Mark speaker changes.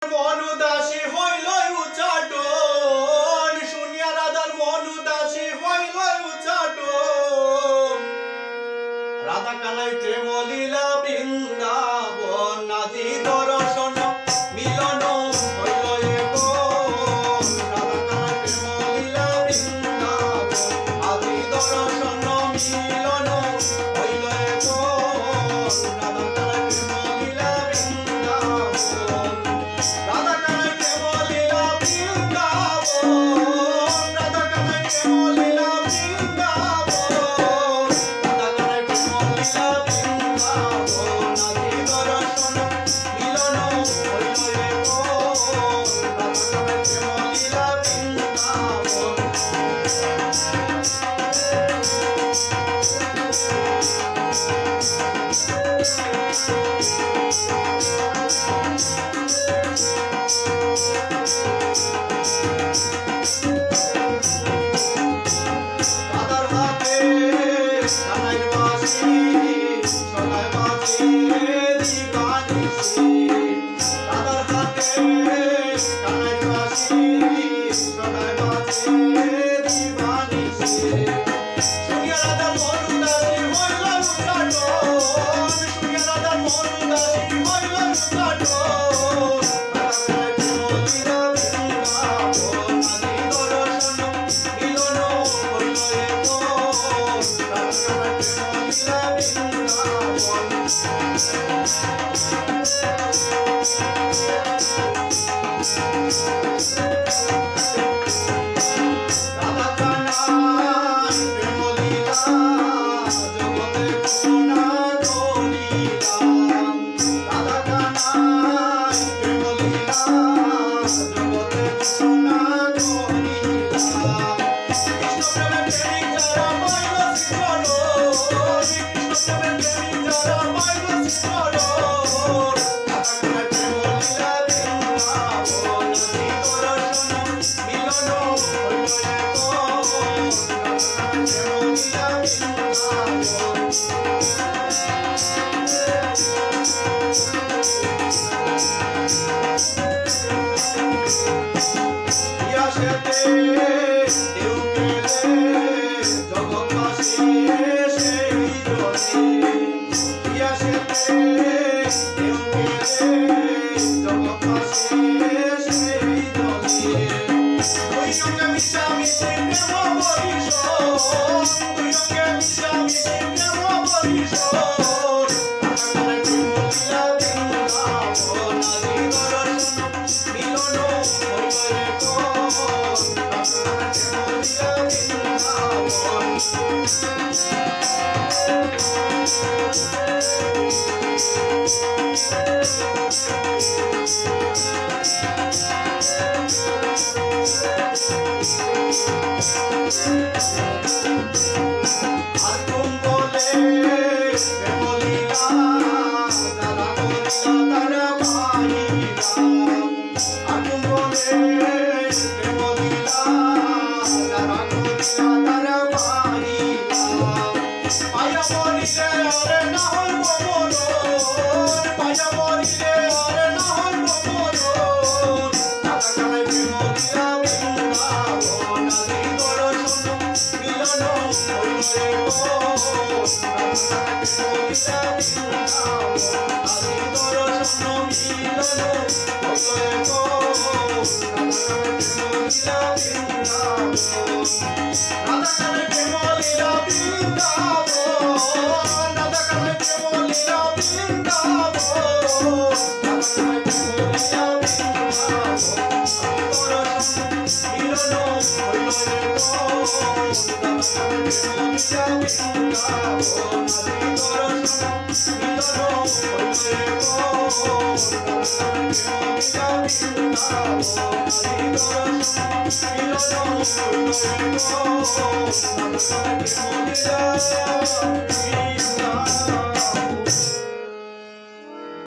Speaker 1: মন উদাসী হইল উচাটন, শুনিয়া রাধার মন উদাসী হইল উচাটন। রাধা কানাই প্রেম লীলা বৃন্দাবন, আজি দর্শন মিলন হইল একন। রাধা কানাই প্রেম লীলা বৃন্দাবন, আজি দর্শন মিলন হইল একন। রাধা কানাই প্রেম লীলা বৃন্দাবন, রাধা কানাই প্রেম লীলা বৃন্দাবন, রাধা কানাই প্রেম লীলা বৃন্দাবন, রাধা কানাই প্রেম লীলা বৃন্দাবন, আজি দর্শন মিলন হইল একন। রাধা কানাই প্রেম লীলা বৃন্দাবন। রাধার হাতে কানাইর বাঁশি, সদাই বাজে দিবানিশি। রাধার হাতে কানাইর বাঁশি, সদাই বাজে দিবানিশি। শুনিয়া রাধার মন উদাসী হইল উচাটন, শুনিয়া রাধার মন উদাসী হইল উচাটন। রাধা কানাই প্রেম লীলা জগতে করুণা করিলা। রাধা কানাই প্রেম লীলা জগতে করুণা করিলা। কৃষ্ণ প্রেমে প্রেমিক যারা পাইল শিক্ষণ, কৃষ্ণ প্রেমে প্রেমিক যারা পাইল শিক্ষণ। রাধা কানাই প্রেম লীলা বৃন্দাবন, আজি দর্শন মিলন হইল একন। রাধা কানাই প্রেম লীলা বৃন্দাবন। ইয়াসেতে দেউ গেলে জগৎবাসী সেই জনে। ইয়াসেতে দেউ গেলে জগৎবাসী সেই জনে। দুই সঙ্গে মিশামিশি প্রেম বরিশন, দুই সঙ্গে মিশামিশি প্রেম বরিশন। রাধা কানাই প্রেম লীলা বৃন্দাবন, আজি দর্শন মিলন হইল একন। রাধা কানাই প্রেম লীলা বৃন্দাবন। আগুন বলে প্রেম লীলা যারা করিলা তারা পাইলা। আগুন বলে প্রেম লীলা যারা করিলা তারা পাইলা। পায়া মরিলে আরে না হইব মরণ, পায়া মরিলে আরে না হইব মরণ। রাধা কানাই প্রেম লীলা বৃন্দাবন, আজি দর্শন মিলন হইল একন। রাধা কানাই প্রেম লীলা বৃন্দাবন, আজি দর্শন মিলন হইল একন। রাধা কানাই প্রেম লীলা বৃন্দাবন, রাধা কানাই প্রেম লীলা বৃন্দাবন, রাধা কানাই প্রেম লীলা বৃন্দাবন, আজি দর্শন মিলন হইল একন। রাধা কানাই প্রেম লীলা বৃন্দাবন, আজি দর্শন মিলন হইল একন। রাধা কানাই প্রেম লীলা বৃন্দাবন, আজি দর্শন মিলন হইল একন। রাধা কানাই প্রেম লীলা বৃন্দাবন।